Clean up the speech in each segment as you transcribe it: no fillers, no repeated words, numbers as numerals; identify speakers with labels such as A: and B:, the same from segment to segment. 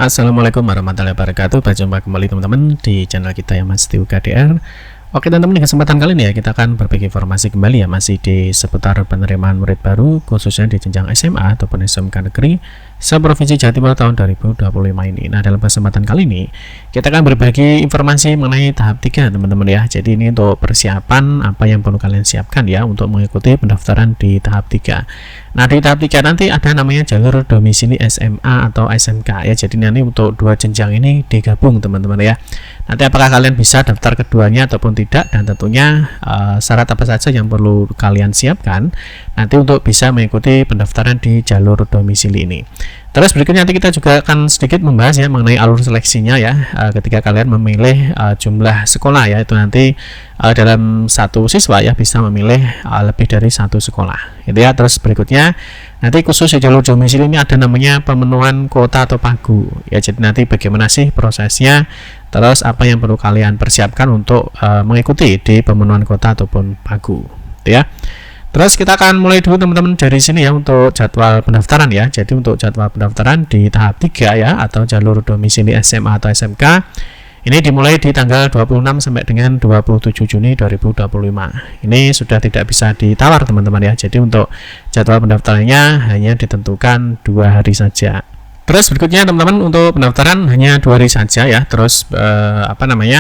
A: Assalamualaikum warahmatullahi wabarakatuh. Berjumpa kembali teman-teman di channel kita yang Mas Tiu KDR. Oke teman-teman, di kesempatan kali ini ya kita akan berbagi informasi kembali ya, masih di seputar penerimaan murid baru khususnya di jenjang SMA ataupun SMK negeri se-Provinsi Jawa Timur tahun 2025 ini. Nah, dalam kesempatan kali ini kita akan berbagi informasi mengenai tahap 3 teman-teman ya. Jadi ini untuk persiapan apa yang perlu kalian siapkan ya untuk mengikuti pendaftaran di tahap 3. Nah, di tahap 3 nanti ada namanya jalur domisili SMA atau SMK ya. Jadi nanti untuk dua jenjang ini digabung teman-teman ya. Nanti apakah kalian bisa daftar keduanya ataupun tidak, dan tentunya syarat apa saja yang perlu kalian siapkan nanti untuk bisa mengikuti pendaftaran di jalur domisili ini. Terus berikutnya nanti kita juga akan sedikit membahas ya mengenai alur seleksinya ya, ketika kalian memilih jumlah sekolah ya, itu nanti dalam satu siswa ya bisa memilih lebih dari satu sekolah gitu ya. Terus berikutnya nanti khusus di jalur domisili ini ada namanya pemenuhan kuota atau pagu ya. Jadi nanti bagaimana sih prosesnya, terus apa yang perlu kalian persiapkan untuk mengikuti di pemenuhan kuota ataupun pagu gitu ya. Terus kita akan mulai dulu teman-teman dari sini ya untuk jadwal pendaftaran ya. Jadi untuk jadwal pendaftaran di tahap 3 ya atau jalur domisili SMA atau SMK ini dimulai di tanggal 26 sampai dengan 27 Juni 2025. Ini sudah tidak bisa ditawar teman-teman ya. Jadi untuk jadwal pendaftarannya hanya ditentukan 2 hari saja. Terus berikutnya teman-teman untuk pendaftaran hanya 2 hari saja ya. Terus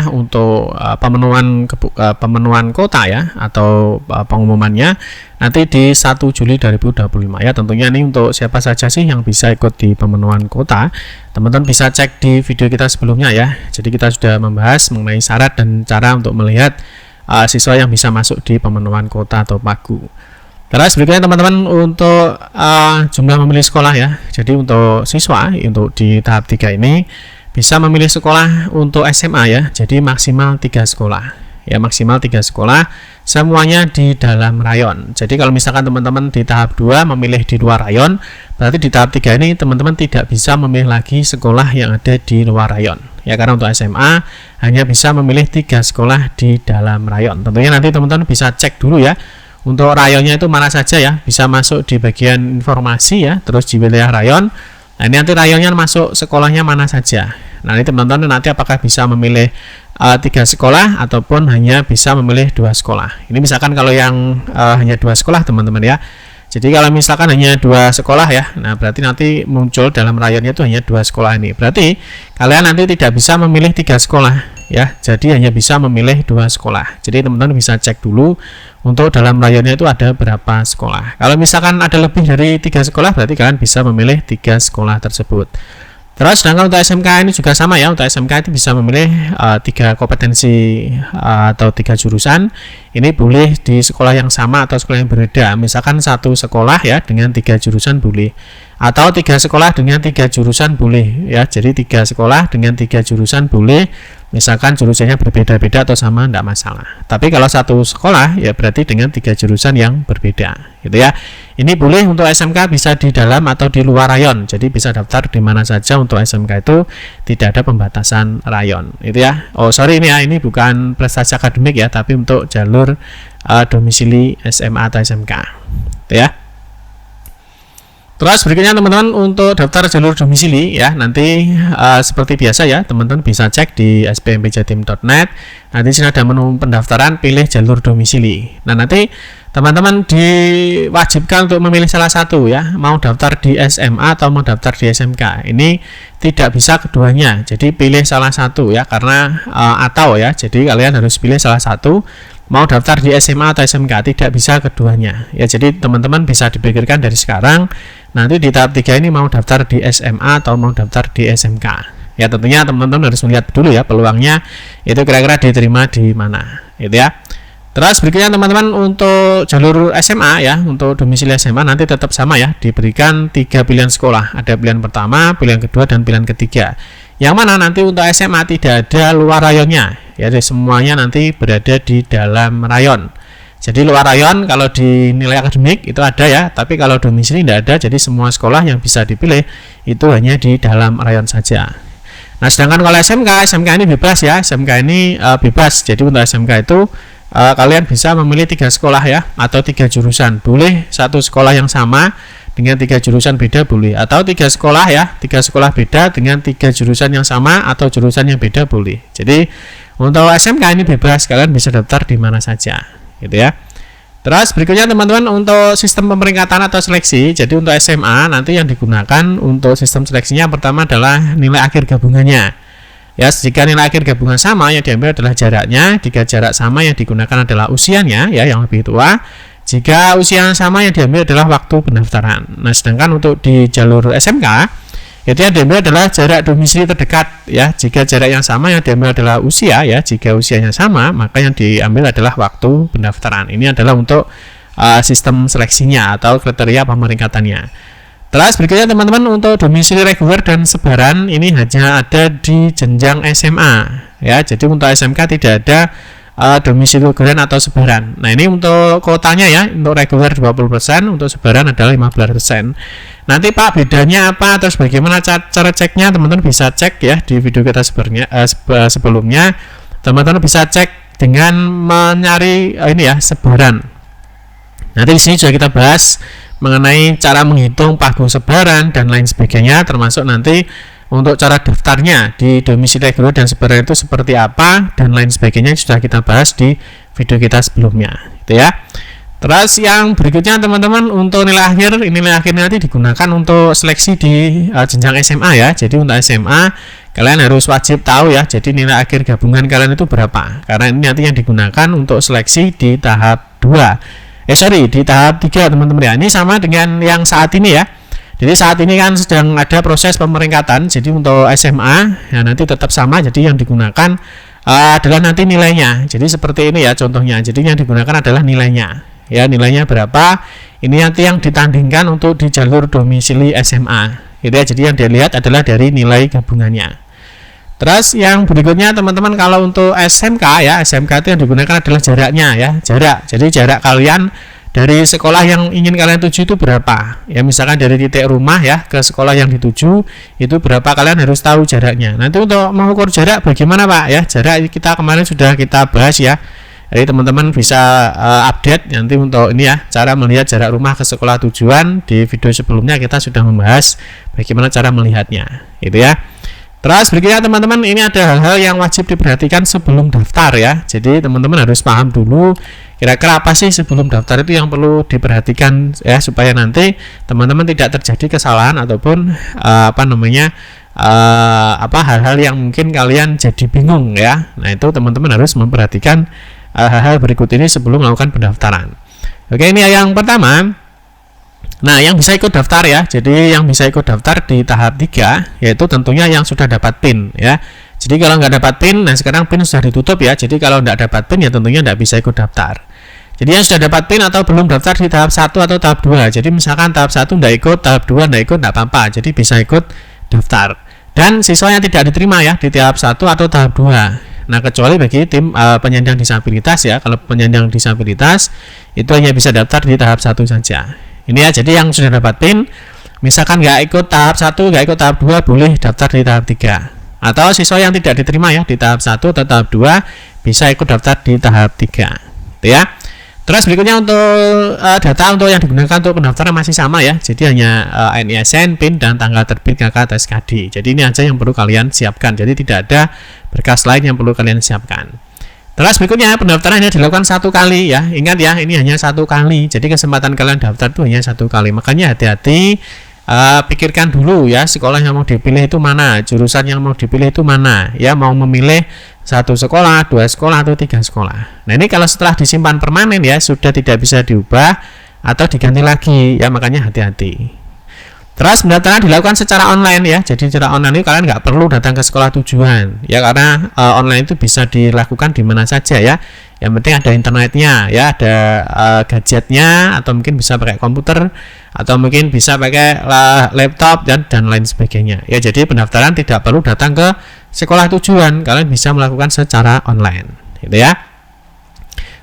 A: untuk pemenuhan kota ya atau pengumumannya nanti di 1 Juli 2025 ya. Tentunya ini untuk siapa saja sih yang bisa ikut di pemenuhan kota. Teman-teman bisa cek di video kita sebelumnya ya. Jadi kita sudah membahas mengenai syarat dan cara untuk melihat siswa yang bisa masuk di pemenuhan kota atau pagu. Terus berikutnya teman-teman untuk jumlah memilih sekolah ya. Jadi untuk siswa untuk di tahap 3 ini bisa memilih sekolah untuk SMA ya. Jadi maksimal 3 sekolah ya, maksimal 3 sekolah semuanya di dalam rayon. Jadi kalau misalkan teman-teman di tahap 2 memilih di luar rayon, berarti di tahap 3 ini teman-teman tidak bisa memilih lagi sekolah yang ada di luar rayon ya, karena untuk SMA hanya bisa memilih 3 sekolah di dalam rayon. Tentunya nanti teman-teman bisa cek dulu ya untuk rayonnya itu mana saja ya, bisa masuk di bagian informasi ya, terus di wilayah rayon. Nah, ini nanti rayonnya masuk sekolahnya mana saja. Nah, ini teman-teman nanti apakah bisa memilih 3 sekolah ataupun hanya bisa memilih 2 sekolah. Ini misalkan kalau yang hanya 2 sekolah teman-teman ya. Jadi kalau misalkan hanya 2 sekolah ya, nah berarti nanti muncul dalam rayonnya itu hanya 2 sekolah ini. Berarti kalian nanti tidak bisa memilih 3 sekolah ya, jadi hanya bisa memilih 2 sekolah. Jadi teman-teman bisa cek dulu untuk dalam rayonnya itu ada berapa sekolah. Kalau misalkan ada lebih dari 3 sekolah, berarti kalian bisa memilih 3 sekolah tersebut. Terus sedangkan untuk SMK ini juga sama ya. Untuk SMK itu bisa memilih 3 kompetensi atau 3 jurusan. Ini boleh di sekolah yang sama atau sekolah yang berbeda. Misalkan 1 sekolah ya dengan 3 jurusan boleh, atau 3 sekolah dengan 3 jurusan boleh ya. Jadi 3 sekolah dengan 3 jurusan boleh. Misalkan jurusannya berbeda-beda atau sama, tidak masalah. Tapi kalau 1 sekolah ya berarti dengan 3 jurusan yang berbeda gitu ya. Ini boleh untuk SMK bisa di dalam atau di luar rayon. Jadi bisa daftar di mana saja untuk SMK itu, tidak ada pembatasan rayon gitu ya. Oh sorry ini ya, ini bukan prestasi akademik ya, tapi untuk jalur domisili SMA atau SMK gitu ya. Terus berikutnya teman-teman untuk daftar jalur domisili ya, nanti seperti biasa ya, teman-teman bisa cek di spmpjatim.net. Nanti sini ada menu pendaftaran, pilih jalur domisili. Nah, nanti teman-teman diwajibkan untuk memilih salah satu ya, mau daftar di SMA atau mau daftar di SMK. Ini tidak bisa keduanya. Jadi pilih salah satu ya, karena atau ya. Jadi kalian harus pilih salah satu. Mau daftar di SMA atau SMK, tidak bisa keduanya ya. Jadi teman-teman bisa dipikirkan dari sekarang, nanti di tahap 3 ini mau daftar di SMA atau mau daftar di SMK ya. Tentunya teman-teman harus melihat dulu ya peluangnya itu kira-kira diterima di mana gitu ya. Terus berikutnya teman-teman untuk jalur SMA ya, untuk domisili SMA nanti tetap sama ya, diberikan 3 pilihan sekolah. Ada pilihan pertama, pilihan kedua, dan pilihan ketiga. Yang mana nanti untuk SMA tidak ada luar rayonnya ya, jadi semuanya nanti berada di dalam rayon. Jadi luar rayon kalau di nilai akademik itu ada ya, tapi kalau domisili tidak ada. Jadi semua sekolah yang bisa dipilih itu hanya di dalam rayon saja. Nah, sedangkan kalau SMK ini bebas ya, SMK ini bebas. Jadi untuk SMK itu kalian bisa memilih 3 sekolah ya, atau 3 jurusan. Boleh 1 sekolah yang sama dengan 3 jurusan beda boleh, atau 3 sekolah ya, 3 sekolah beda dengan 3 jurusan yang sama atau jurusan yang beda boleh. Jadi untuk SMK ini bebas, kalian bisa daftar di mana saja gitu ya. Terus berikutnya teman-teman, untuk sistem pemeringkatan atau seleksi. Jadi untuk SMA nanti yang digunakan untuk sistem seleksinya pertama adalah nilai akhir gabungannya. Ya, jika nilai akhir gabungan sama, yang diambil adalah jaraknya. Jika jarak sama, yang digunakan adalah usianya ya, yang lebih tua. Jika usia yang sama, yang diambil adalah waktu pendaftaran. Nah, sedangkan untuk di jalur SMK itu yang diambil adalah jarak domisili terdekat ya. Jika jarak yang sama, yang diambil adalah usia ya. Jika usianya sama, maka yang diambil adalah waktu pendaftaran. Ini adalah untuk sistem seleksinya atau kriteria pemeringkatannya. Terus berikutnya teman-teman, untuk domisili reguler dan sebaran ini hanya ada di jenjang SMA ya. Jadi untuk SMK tidak ada domisili reguler atau sebaran. Nah, ini untuk kuotanya ya, untuk reguler 20%, untuk sebaran adalah 15%. Nanti Pak, bedanya apa, terus bagaimana cara ceknya, teman-teman bisa cek ya di video kita sebelumnya. Teman-teman bisa cek dengan mencari ini ya, sebaran. Nanti di sini juga kita bahas mengenai cara menghitung pagu sebaran dan lain sebagainya, termasuk nanti untuk cara daftarnya di domisili reguler dan sebaran itu seperti apa dan lain sebagainya sudah kita bahas di video kita sebelumnya gitu ya. Terus yang berikutnya teman-teman, untuk nilai akhir, ini nilai akhir nanti digunakan untuk seleksi di jenjang SMA ya. Jadi untuk SMA kalian harus wajib tahu ya, jadi nilai akhir gabungan kalian itu berapa, karena ini nanti yang digunakan untuk seleksi di tahap 2 di tahap 3 teman-teman ya. Ini sama dengan yang saat ini ya. Jadi saat ini kan sedang ada proses pemeringkatan. Jadi untuk SMA ya nanti tetap sama. Jadi yang digunakan adalah nanti nilainya. Jadi seperti ini ya contohnya. Jadi yang digunakan adalah nilainya. Ya, nilainya berapa? Ini nanti yang ditandingkan untuk di jalur domisili SMA. Gitu ya. Jadi yang dilihat adalah dari nilai gabungannya. Terus yang berikutnya teman-teman, kalau untuk SMK ya, SMK itu yang digunakan adalah jaraknya ya, jarak. Jadi jarak kalian dari sekolah yang ingin kalian tuju itu berapa? Ya, misalkan dari titik rumah ya ke sekolah yang dituju itu berapa, kalian harus tahu jaraknya. Nanti untuk mengukur jarak bagaimana Pak? Ya, jarak kita kemarin sudah kita bahas ya. Jadi teman-teman bisa update nanti untuk ini ya, cara melihat jarak rumah ke sekolah tujuan. Di video sebelumnya kita sudah membahas bagaimana cara melihatnya, gitu ya. Terus berikutnya teman-teman, ini ada hal-hal yang wajib diperhatikan sebelum daftar ya. Jadi teman-teman harus paham dulu kira-kira apa sih sebelum daftar itu yang perlu diperhatikan ya, supaya nanti teman-teman tidak terjadi kesalahan ataupun hal-hal yang mungkin kalian jadi bingung ya. Nah, itu teman-teman harus memperhatikan hal-hal berikut ini sebelum melakukan pendaftaran. Oke, ini yang pertama. Nah, yang bisa ikut daftar ya, jadi yang bisa ikut daftar di tahap 3 yaitu tentunya yang sudah dapat PIN ya. Jadi kalau nggak dapat PIN, nah sekarang PIN sudah ditutup ya, jadi kalau nggak dapat PIN ya tentunya nggak bisa ikut daftar. Jadi yang sudah dapat PIN atau belum daftar di tahap 1 atau tahap 2, jadi misalkan tahap 1 nggak ikut, tahap 2 nggak ikut, nggak apa-apa, jadi bisa ikut daftar. Dan siswa yang tidak diterima ya di tahap 1 atau tahap 2. Nah, kecuali bagi tim penyandang disabilitas ya, kalau penyandang disabilitas itu hanya bisa daftar di tahap 1 saja. Ini ya, jadi yang sudah dapat PIN, misalkan nggak ikut tahap 1, nggak ikut tahap 2, boleh daftar di tahap 3. Atau siswa yang tidak diterima ya di tahap 1 atau tahap 2 bisa ikut daftar di tahap 3. Gitu ya. Terus berikutnya untuk data untuk yang digunakan untuk pendaftaran masih sama ya. Jadi hanya NISN, PIN, dan tanggal terbit KK atau SKD. Jadi ini aja yang perlu kalian siapkan. Jadi tidak ada berkas lain yang perlu kalian siapkan. Terus berikutnya pendaftaran hanya dilakukan 1 kali ya. Ingat ya, ini hanya 1 kali. Jadi kesempatan kalian daftar itu hanya 1 kali. Makanya hati-hati, pikirkan dulu ya, sekolah yang mau dipilih itu mana, jurusan yang mau dipilih itu mana. Ya, mau memilih 1 sekolah, 2 sekolah, atau 3 sekolah. Nah, ini kalau setelah disimpan permanen ya, sudah tidak bisa diubah atau diganti lagi ya, makanya hati-hati. Terus pendaftaran dilakukan secara online ya. Jadi secara online itu kalian nggak perlu datang ke sekolah tujuan ya, karena online itu bisa dilakukan di mana saja ya. Yang penting ada internetnya ya, ada gadgetnya, atau mungkin bisa pakai komputer, atau mungkin bisa pakai laptop dan lain sebagainya ya. Jadi pendaftaran tidak perlu datang ke sekolah tujuan, kalian bisa melakukan secara online gitu ya.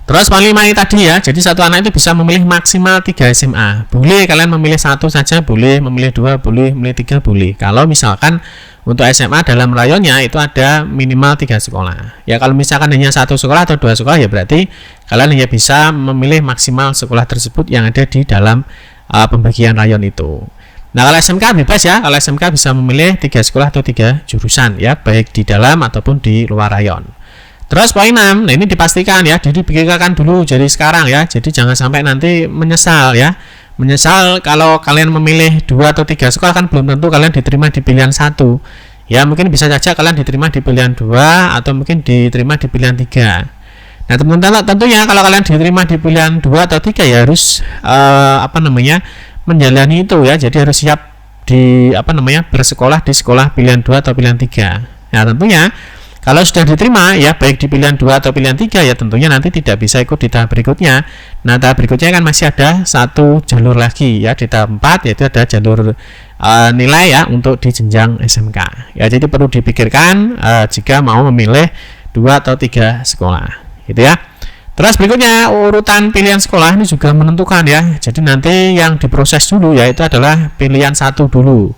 A: Terus panglima ini tadi ya, jadi satu anak itu bisa memilih maksimal 3 SMA. Boleh kalian memilih 1 saja, boleh memilih 2, boleh memilih 3, boleh. Kalau misalkan untuk SMA dalam rayonnya itu ada minimal 3 sekolah. Ya, kalau misalkan hanya 1 sekolah atau 2 sekolah ya berarti kalian hanya bisa memilih maksimal sekolah tersebut yang ada di dalam pembagian rayon itu. Nah, kalau SMK bebas ya, kalau SMK bisa memilih 3 sekolah atau 3 jurusan ya, baik di dalam ataupun di luar rayon. Terus poin 6, nah ini dipastikan ya, jadi dipikirkan dulu jadi sekarang ya, jadi jangan sampai nanti menyesal ya. Menyesal kalau kalian memilih 2 atau 3 sekolah, kan belum tentu kalian diterima di pilihan 1. Ya, mungkin bisa saja kalian diterima di pilihan 2 atau mungkin diterima di pilihan 3. Nah, teman-teman tentunya kalau kalian diterima di pilihan 2 atau 3 ya harus menjalani itu ya. Jadi harus siap di bersekolah di sekolah pilihan 2 atau pilihan 3. Nah, tentunya kalau sudah diterima ya baik di pilihan 2 atau pilihan 3 ya tentunya nanti tidak bisa ikut di tahap berikutnya. Nah, tahap berikutnya kan masih ada 1 jalur lagi ya, di tahap 4 yaitu ada jalur nilai ya untuk di jenjang SMK. Ya, jadi perlu dipikirkan jika mau memilih 2 atau 3 sekolah gitu ya. Terus berikutnya urutan pilihan sekolah ini juga menentukan ya. Jadi nanti yang diproses dulu yaitu adalah pilihan 1 dulu.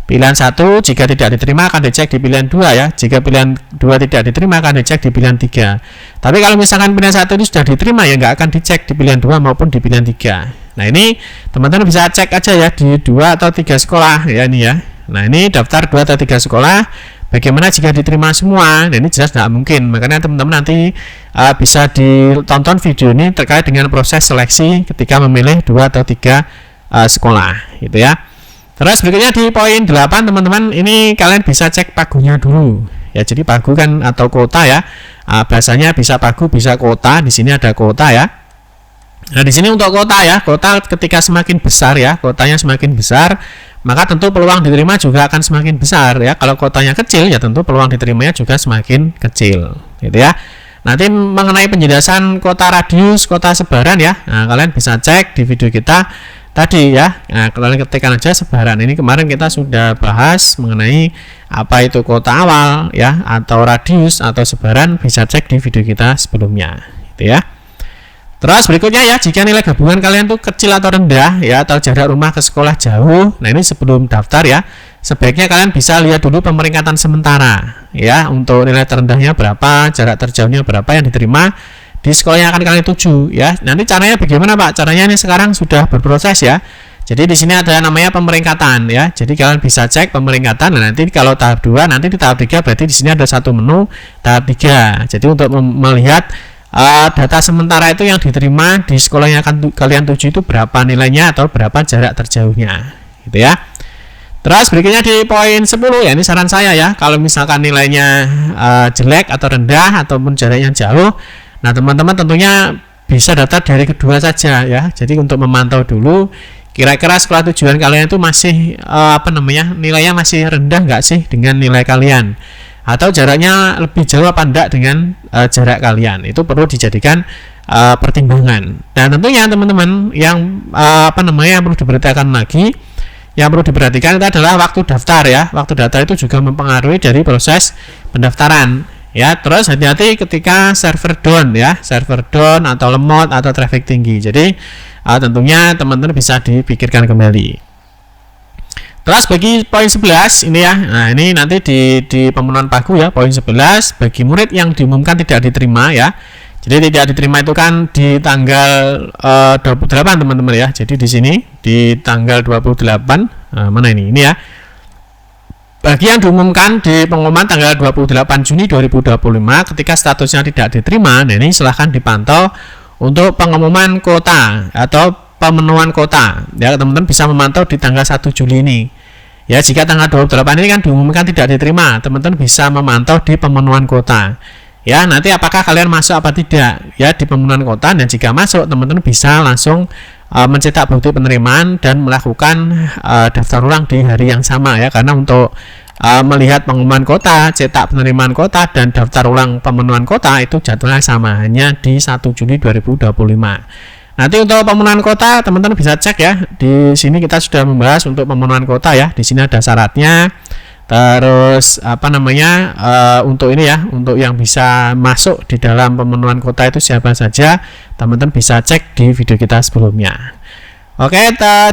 A: Pilihan 1 jika tidak diterima akan dicek di pilihan 2 ya. Jika pilihan 2 tidak diterima akan dicek di pilihan 3. Tapi kalau misalkan pilihan 1 itu sudah diterima ya nggak akan dicek di pilihan 2 maupun di pilihan 3. Nah, ini teman-teman bisa cek aja ya di 2 atau 3 sekolah ya ini ya. Nah, ini daftar 2 atau 3 sekolah. Bagaimana jika diterima semua? Nah, ini jelas tidak mungkin. Makanya teman-teman nanti bisa ditonton video ini terkait dengan proses seleksi ketika memilih 2 atau 3 sekolah gitu ya. Terus berikutnya di poin 8 teman-teman, ini kalian bisa cek pagunya dulu. Ya, jadi pagu kan atau kota ya. Bahasanya bisa pagu, bisa kota. Di sini ada kota ya. Nah, di sini untuk kota ya. Kota ketika semakin besar ya, kotanya semakin besar, maka tentu peluang diterima juga akan semakin besar ya. Kalau kotanya kecil ya tentu peluang diterimanya juga semakin kecil gitu ya. Nanti mengenai penjelasan kota radius, kota sebaran ya, nah, kalian bisa cek di video kita tadi ya. Nah, kalian ketikkan aja sebaran. Ini kemarin kita sudah bahas mengenai apa itu kota awal ya, atau radius atau sebaran, bisa cek di video kita sebelumnya gitu ya. Terus berikutnya ya, jika nilai gabungan kalian tuh kecil atau rendah ya, atau jarak rumah ke sekolah jauh, nah ini sebelum daftar ya, sebaiknya kalian bisa lihat dulu pemeringkatan sementara ya, untuk nilai terendahnya berapa, jarak terjauhnya berapa yang diterima di sekolah yang akan kalian tuju ya. Nanti caranya bagaimana Pak? Caranya ini sekarang sudah berproses ya. Jadi di sini ada namanya pemeringkatan ya. Jadi kalian bisa cek pemeringkatan. Nah, nanti kalau tahap 2, nanti di tahap 3 berarti di sini ada satu menu tahap 3. Jadi untuk melihat data sementara itu yang diterima di sekolah yang akan kalian tuju itu berapa nilainya atau berapa jarak terjauhnya gitu ya. Terus berikutnya di poin 10 ya, ini saran saya ya, kalau misalkan nilainya jelek atau rendah ataupun jaraknya jauh, nah teman-teman tentunya bisa daftar dari kedua saja ya. Jadi untuk memantau dulu kira-kira sekolah tujuan kalian itu masih nilainya masih rendah nggak sih dengan nilai kalian, atau jaraknya lebih jauh apa enggak dengan jarak kalian. Itu perlu dijadikan pertimbangan. Dan tentunya teman-teman yang perlu diperhatikan lagi, yang perlu diperhatikan itu adalah waktu daftar ya. Waktu daftar itu juga mempengaruhi dari proses pendaftaran ya. Terus hati-hati ketika server down ya, server down atau lemot atau traffic tinggi. Jadi tentunya teman-teman bisa dipikirkan kembali. Terus bagi poin 11 ini ya, nah ini nanti di pemenuhan pagu ya, poin 11 bagi murid yang diumumkan tidak diterima ya. Jadi tidak diterima itu kan di tanggal 28 teman-teman ya. Jadi di sini di tanggal 28 mana ini ya. Bagi yang diumumkan di pengumuman tanggal 28 Juni 2025 ketika statusnya tidak diterima, nah ini silahkan dipantau untuk pengumuman kota atau pemenuhan kota ya. Teman-teman bisa memantau di tanggal 1 Juli ini ya. Jika tanggal 28 ini kan diumumkan tidak diterima, teman-teman bisa memantau di pemenuhan kota ya. Nanti apakah kalian masuk apa tidak ya di pemenuhan kota, dan jika masuk teman-teman bisa langsung mencetak bukti penerimaan dan melakukan daftar ulang di hari yang sama ya. Karena untuk melihat pengumuman kota, cetak penerimaan kota, dan daftar ulang pemenuhan kota itu jadwalnya sama, hanya di 1 Juli 2025. Nanti untuk pemenuhan kota teman-teman bisa cek ya. Di sini kita sudah membahas untuk pemenuhan kota ya. Di sini ada syaratnya. Terus untuk ini ya, untuk yang bisa masuk di dalam pemenuhan kota itu siapa saja, teman-teman bisa cek di video kita sebelumnya. Oke,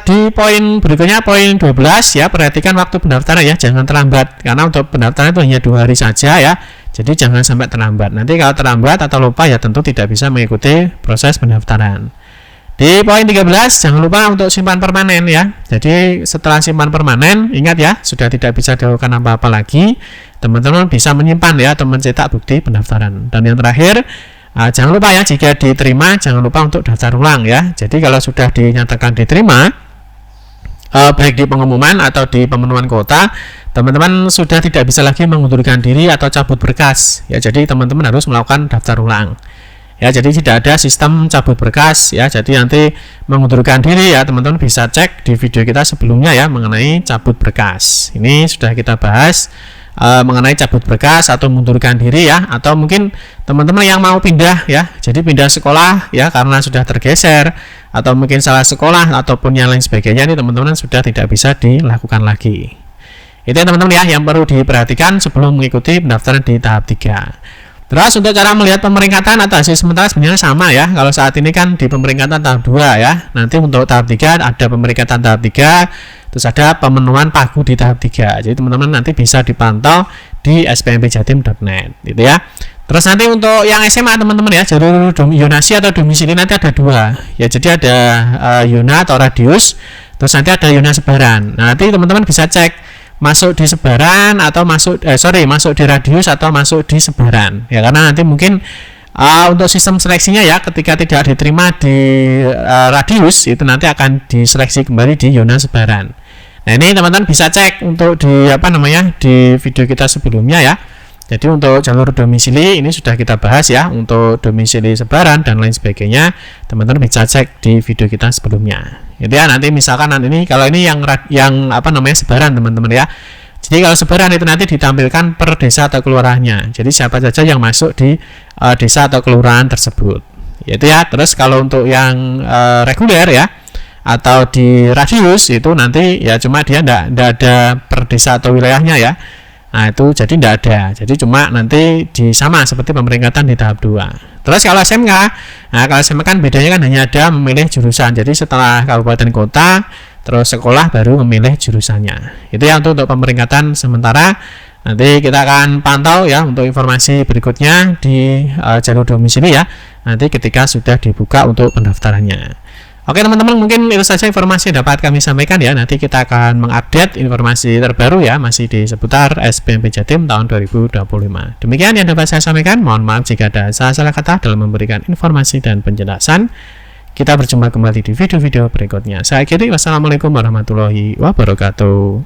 A: di poin berikutnya poin 12 ya, perhatikan waktu pendaftaran ya, jangan terlambat karena untuk pendaftaran itu hanya 2 hari saja ya. Jadi jangan sampai terlambat. Nanti kalau terlambat atau lupa ya tentu tidak bisa mengikuti proses pendaftaran. Di poin 13, jangan lupa untuk simpan permanen ya. Jadi setelah simpan permanen, ingat ya, sudah tidak bisa dilakukan apa-apa lagi. Teman-teman bisa menyimpan ya atau mencetak bukti pendaftaran. Dan yang terakhir, jangan lupa ya, jika diterima, jangan lupa untuk daftar ulang ya. Jadi kalau sudah dinyatakan diterima, baik di pengumuman atau di pemenuhan kuota, teman-teman sudah tidak bisa lagi mengundurkan diri atau cabut berkas ya. Jadi teman-teman harus melakukan daftar ulang. Ya, jadi tidak ada sistem cabut berkas ya. Jadi nanti mengundurkan diri ya, teman-teman bisa cek di video kita sebelumnya ya mengenai cabut berkas. Ini sudah kita bahas mengenai cabut berkas atau mengundurkan diri ya, atau mungkin teman-teman yang mau pindah ya. Jadi pindah sekolah ya karena sudah tergeser atau mungkin salah sekolah ataupun yang lain sebagainya, ini teman-teman sudah tidak bisa dilakukan lagi. Itu ya teman-teman ya yang perlu diperhatikan sebelum mengikuti pendaftaran di tahap 3. Terus untuk cara melihat pemeringkatan atau hasil sementara sebenarnya sama ya. Kalau saat ini kan di pemeringkatan tahap 2 ya. Nanti untuk tahap 3 ada pemeringkatan tahap 3, terus ada pemenuhan pagu di tahap 3. Jadi teman-teman nanti bisa dipantau di spmpjatim.net gitu ya. Terus nanti untuk yang SMA teman-teman ya, jalur yonasi atau domisili nanti ada 2. Ya, jadi ada yona atau radius, terus nanti ada yona sebaran. Nah, nanti teman-teman bisa cek masuk di sebaran atau masuk di radius atau masuk di sebaran ya, karena nanti mungkin untuk sistem seleksinya ya, ketika tidak diterima di radius itu nanti akan diseleksi kembali di yona sebaran. Nah, ini teman-teman bisa cek untuk di di video kita sebelumnya ya. Jadi untuk jalur domisili ini sudah kita bahas ya, untuk domisili sebaran dan lain sebagainya teman-teman bisa cek di video kita sebelumnya. Jadi ya, nanti misalkan ini kalau ini yang sebaran teman-teman ya. Jadi kalau sebaran itu nanti ditampilkan per desa atau kelurahannya. Jadi siapa saja yang masuk di desa atau kelurahan tersebut. Itu ya. Terus kalau untuk yang reguler ya atau di radius itu nanti ya cuma dia tidak ada per desa atau wilayahnya ya. Nah, itu jadi tidak ada. Jadi cuma nanti sama seperti pemeringkatan di tahap 2. Terus kalau SMK, nah kalau SMK kan bedanya kan hanya ada memilih jurusan. Jadi setelah kabupaten kota, terus sekolah baru memilih jurusannya. Itu ya untuk pemeringkatan sementara. Nanti kita akan pantau ya untuk informasi berikutnya di jalur domisili ya. Nanti ketika sudah dibuka untuk pendaftarannya. Oke teman-teman, mungkin itu saja informasi yang dapat kami sampaikan ya. Nanti kita akan mengupdate informasi terbaru ya, masih di seputar SBMP Jatim tahun 2025. Demikian yang dapat saya sampaikan. Mohon maaf jika ada salah-salah kata dalam memberikan informasi dan penjelasan. Kita berjumpa kembali di video-video berikutnya. Saya akhiri, wassalamualaikum warahmatullahi wabarakatuh.